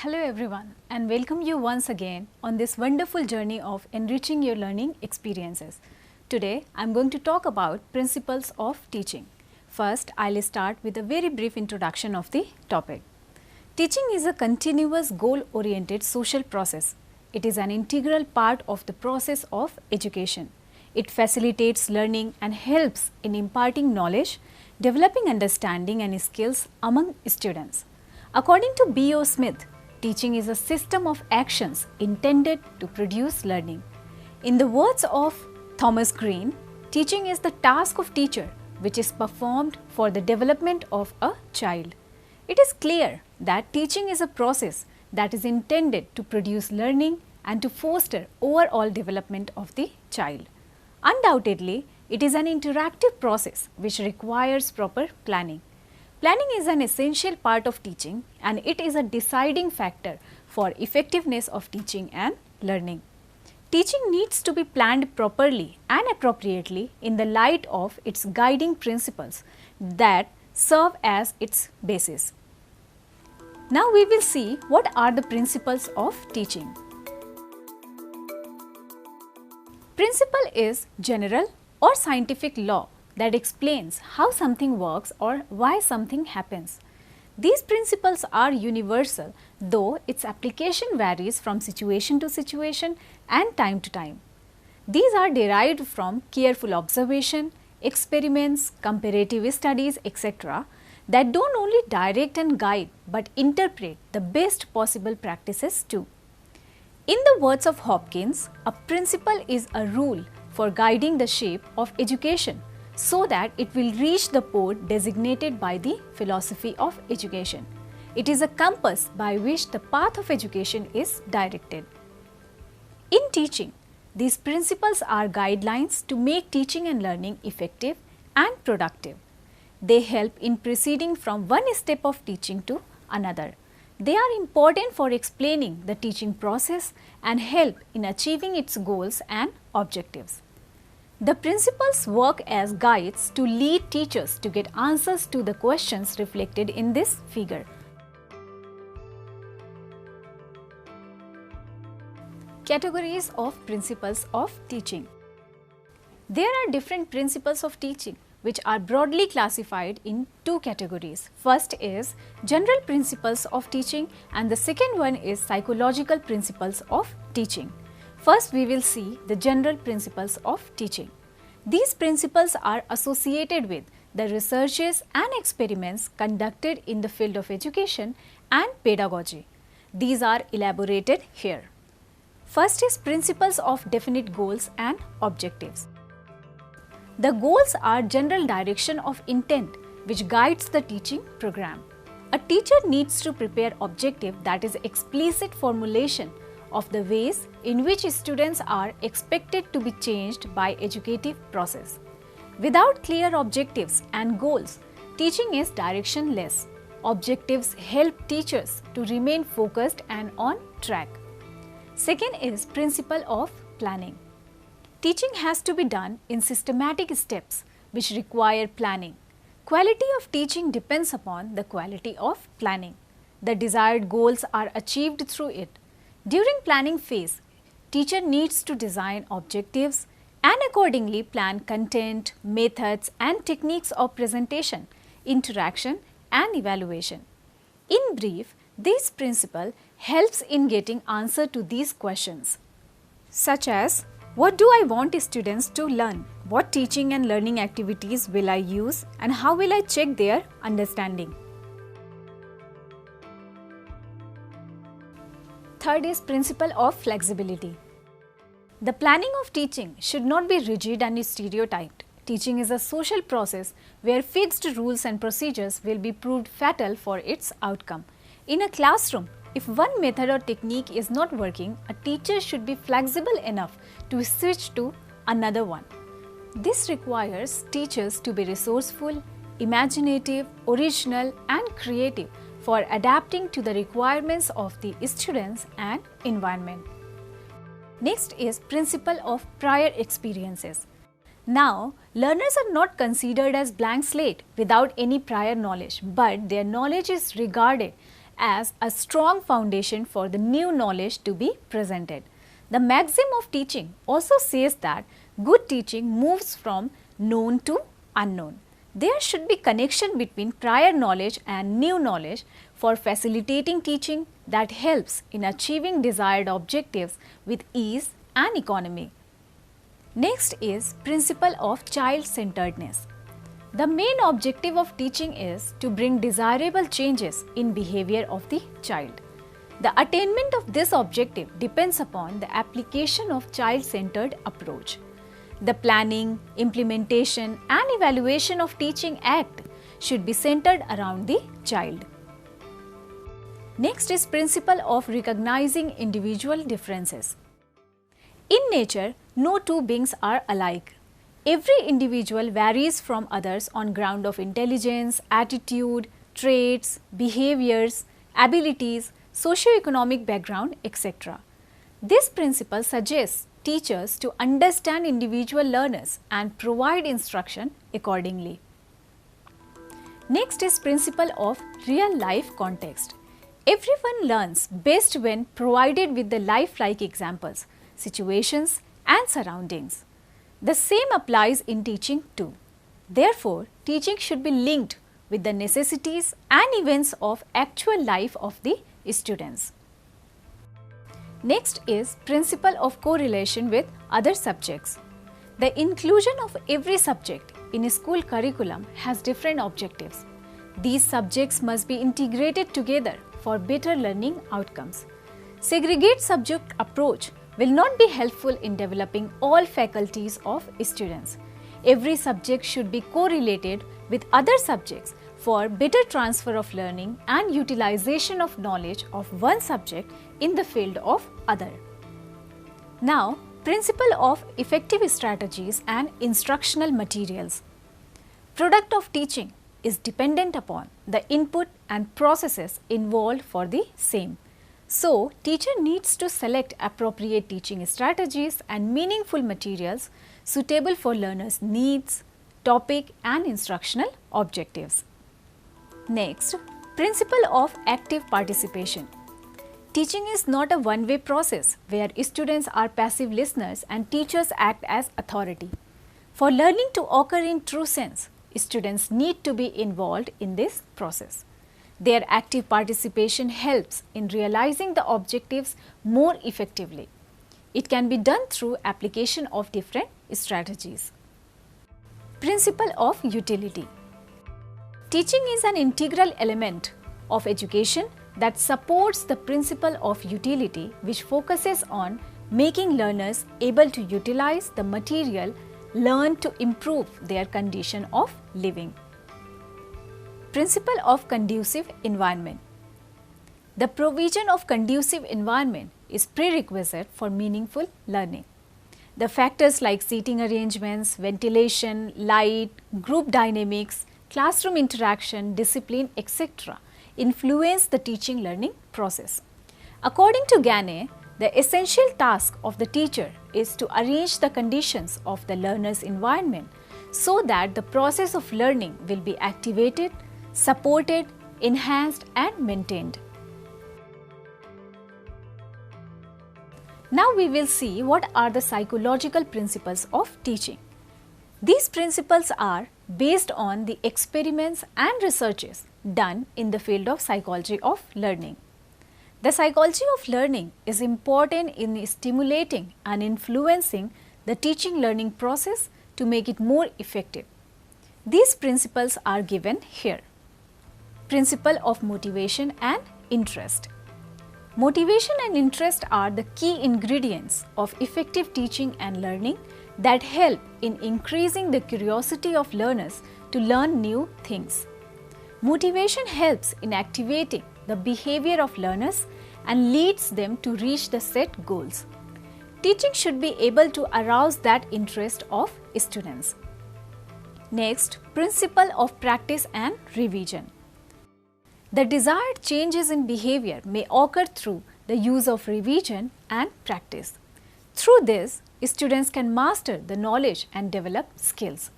Hello everyone and welcome you once again on this wonderful journey of enriching your learning experiences. Today I am going to talk about principles of teaching. First I will start with a very brief introduction of the topic. Teaching is a continuous goal oriented social process. It is an integral part of the process of education. It facilitates learning and helps in imparting knowledge, developing understanding and skills among students. According to B.O. Smith, teaching is a system of actions intended to produce learning. In the words of Thomas Green, teaching is the task of teacher which is performed for the development of a child. It is clear that teaching is a process that is intended to produce learning and to foster overall development of the child. Undoubtedly, it is an interactive process which requires proper planning. Planning is an essential part of teaching and it is a deciding factor for effectiveness of teaching and learning. Teaching needs to be planned properly and appropriately in the light of its guiding principles that serve as its basis. Now we will see what are the principles of teaching. Principle is general or scientific law that explains how something works or why something happens. These principles are universal, though its application varies from situation to situation and time to time. These are derived from careful observation, experiments, comparative studies, etc. that don't only direct and guide but interpret the best possible practices too. In the words of Hopkins, a principle is a rule for guiding the shape of education so that it will reach the port designated by the philosophy of education. It is a compass by which the path of education is directed. In teaching, these principles are guidelines to make teaching and learning effective and productive. They help in proceeding from one step of teaching to another. They are important for explaining the teaching process and help in achieving its goals and objectives. The principles work as guides to lead teachers to get answers to the questions reflected in this figure. Categories of principles of teaching. There are different principles of teaching which are broadly classified in two categories. First is general principles of teaching and the second one is psychological principles of teaching. First we will see the general principles of teaching. These principles are associated with the researches and experiments conducted in the field of education and pedagogy. These are elaborated here. First is principles of definite goals and objectives. The goals are general direction of intent which guides the teaching program. A teacher needs to prepare objective, that is explicit formulation of the ways in which students are expected to be changed by educative process. Without clear objectives and goals, teaching is directionless. Objectives help teachers to remain focused and on track. Second is principle of planning. Teaching has to be done in systematic steps which require planning. Quality of teaching depends upon the quality of planning. The desired goals are achieved through it. During planning phase, teacher needs to design objectives and accordingly plan content, methods and techniques of presentation, interaction and evaluation. In brief, this principle helps in getting answer to these questions such as what do I want students to learn? What teaching and learning activities will I use and how will I check their understanding? Third is principle of flexibility. The planning of teaching should not be rigid and stereotyped. Teaching is a social process where fixed rules and procedures will be proved fatal for its outcome. In a classroom, if one method or technique is not working, a teacher should be flexible enough to switch to another one. This requires teachers to be resourceful, imaginative, original and creative for adapting to the requirements of the students and environment. Next is principle of prior experiences. Now, learners are not considered as blank slate without any prior knowledge, but their knowledge is regarded as a strong foundation for the new knowledge to be presented. The maxim of teaching also says that good teaching moves from known to unknown. There should be connection between prior knowledge and new knowledge for facilitating teaching that helps in achieving desired objectives with ease and economy. Next is principle of child-centeredness. The main objective of teaching is to bring desirable changes in behavior of the child. The attainment of this objective depends upon the application of child-centered approach. The planning, implementation and evaluation of teaching act should be centered around the child. Next is principle of recognizing individual differences. In nature, no two beings are alike. Every individual varies from others on ground of intelligence, attitude, traits, behaviors, abilities, socio-economic background, etc. This principle suggests teachers to understand individual learners and provide instruction accordingly. Next is principle of real life context. Everyone learns best when provided with the lifelike examples, situations and surroundings. The same applies in teaching too. Therefore, teaching should be linked with the necessities and events of actual life of the students. Next is principle of correlation with other subjects. The inclusion of every subject in a school curriculum has different objectives. These subjects must be integrated together for better learning outcomes. Segregate subject approach will not be helpful in developing all faculties of students. Every subject should be correlated with other subjects for better transfer of learning and utilization of knowledge of one subject in the field of other. Now, principle of effective strategies and instructional materials. Product of teaching is dependent upon the input and processes involved for the same. So, teacher needs to select appropriate teaching strategies and meaningful materials suitable for learners' needs, topic and instructional objectives. Next, principle of active participation. Teaching is not a one-way process where students are passive listeners and teachers act as authority. For learning to occur in true sense, students need to be involved in this process. Their active participation helps in realizing the objectives more effectively. It can be done through application of different strategies. Principle of utility. Teaching is an integral element of education that supports the principle of utility, which focuses on making learners able to utilize the material learned to improve their condition of living. Principle of conducive environment. The provision of conducive environment is prerequisite for meaningful learning. The factors like seating arrangements, ventilation, light, group dynamics, classroom interaction, discipline, etc. influence the teaching learning process. According to Gane, the essential task of the teacher is to arrange the conditions of the learner's environment so that the process of learning will be activated, supported, enhanced and maintained. Now we will see what are the psychological principles of teaching. These principles are based on the experiments and researches done in the field of psychology of learning. The psychology of learning is important in stimulating and influencing the teaching learning process to make it more effective. These principles are given here. Principle of motivation and interest. Motivation and interest are the key ingredients of effective teaching and learning that help in increasing the curiosity of learners to learn new things. Motivation helps in activating the behavior of learners and leads them to reach the set goals. Teaching should be able to arouse that interest of students. Next, principle of practice and revision. The desired changes in behavior may occur through the use of revision and practice. Through this, students can master the knowledge and develop skills.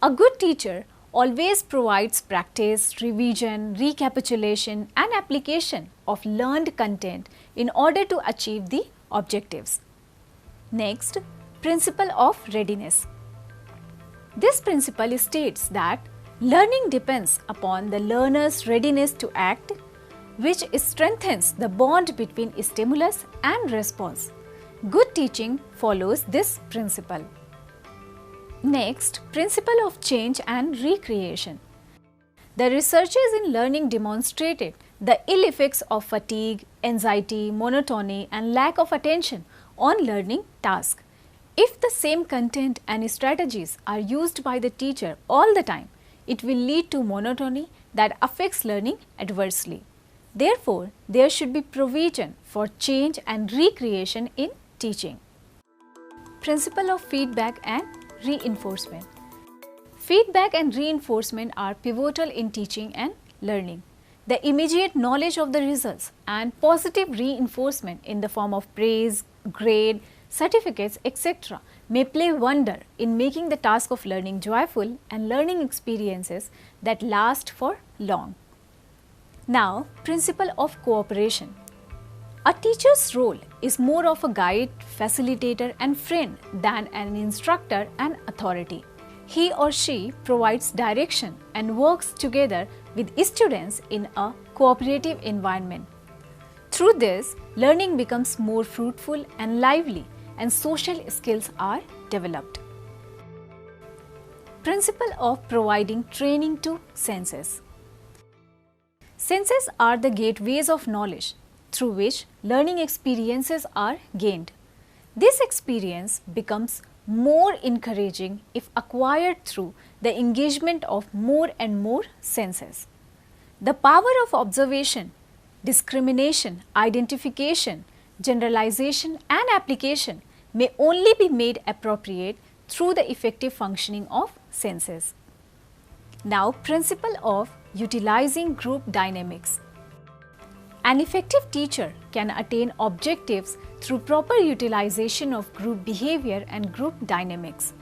A good teacher always provides practice, revision, recapitulation and application of learned content in order to achieve the objectives. Next, principle of readiness. This principle states that learning depends upon the learner's readiness to act, which strengthens the bond between stimulus and response. Good teaching follows this principle. Next, principle of change and recreation. The researchers in learning demonstrated the ill effects of fatigue, anxiety, monotony and lack of attention on learning tasks. If the same content and strategies are used by the teacher all the time, it will lead to monotony that affects learning adversely. Therefore, there should be provision for change and recreation in teaching. Principle of feedback and reinforcement. Feedback and reinforcement are pivotal in teaching and learning. The immediate knowledge of the results and positive reinforcement in the form of praise, grade, certificates, etc. may play wonder in making the task of learning joyful and learning experiences that last for long. Now, principle of cooperation. A teacher's role is more of a guide, facilitator and friend than an instructor and authority. He or she provides direction and works together with students in a cooperative environment. Through this, learning becomes more fruitful and lively and social skills are developed. Principle of providing training to senses. Senses are the gateways of knowledge through which learning experiences are gained. This experience becomes more encouraging if acquired through the engagement of more and more senses. The power of observation, discrimination, identification, generalization and application may only be made appropriate through the effective functioning of senses. Now, principle of utilizing group dynamics. An effective teacher can attain objectives through proper utilization of group behavior and group dynamics.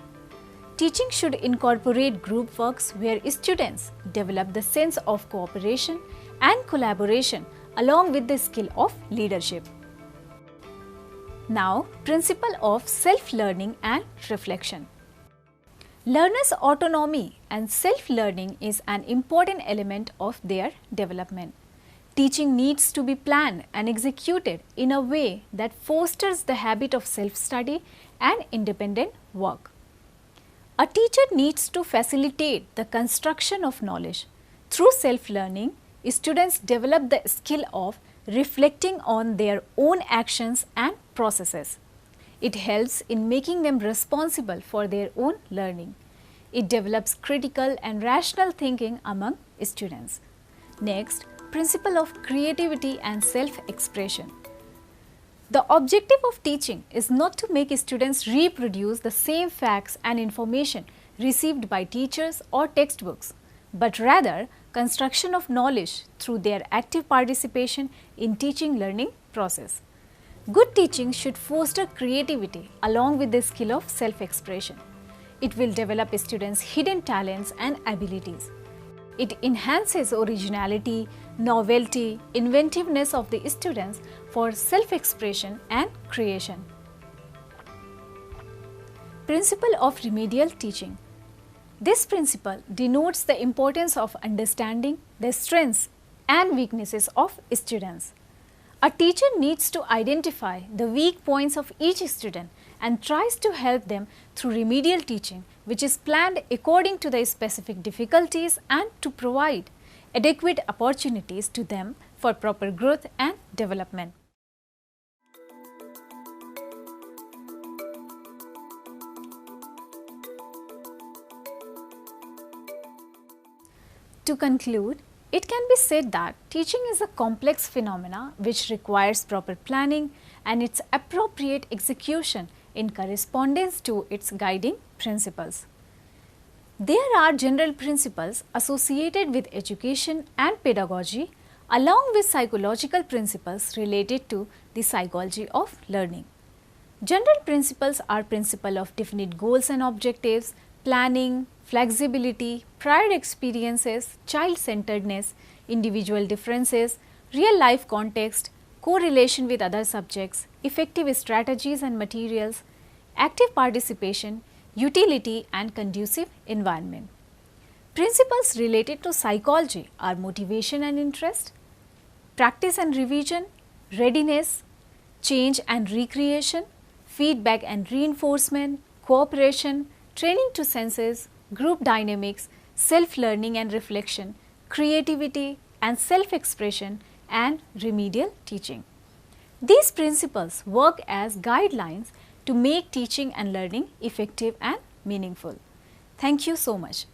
Teaching should incorporate group works where students develop the sense of cooperation and collaboration along with the skill of leadership. Now, principle of self-learning and reflection. Learners' autonomy and self-learning is an important element of their development. Teaching needs to be planned and executed in a way that fosters the habit of self-study and independent work. A teacher needs to facilitate the construction of knowledge. Through self-learning, students develop the skill of reflecting on their own actions and processes. It helps in making them responsible for their own learning. It develops critical and rational thinking among students. Next, principle of creativity and self-expression. The objective of teaching is not to make students reproduce the same facts and information received by teachers or textbooks, but rather construction of knowledge through their active participation in teaching learning process. Good teaching should foster creativity along with the skill of self-expression. It will develop students' hidden talents and abilities. It enhances originality, novelty, inventiveness of the students for self-expression and creation. Principle of remedial teaching. This principle denotes the importance of understanding the strengths and weaknesses of students. A teacher needs to identify the weak points of each student and tries to help them through remedial teaching, which is planned according to their specific difficulties and to provide adequate opportunities to them for proper growth and development. To conclude, it can be said that teaching is a complex phenomena which requires proper planning and its appropriate execution in correspondence to its guiding principles. There are general principles associated with education and pedagogy along with psychological principles related to the psychology of learning. General principles are principle of definite goals and objectives, planning, flexibility, prior experiences, child-centeredness, individual differences, real-life context, correlation with other subjects, effective strategies and materials, active participation, utility and conducive environment. Principles related to psychology are motivation and interest, practice and revision, readiness, change and recreation, feedback and reinforcement, cooperation, training to senses, group dynamics, self-learning and reflection, creativity and self-expression, and remedial teaching. These principles work as guidelines to make teaching and learning effective and meaningful. Thank you so much.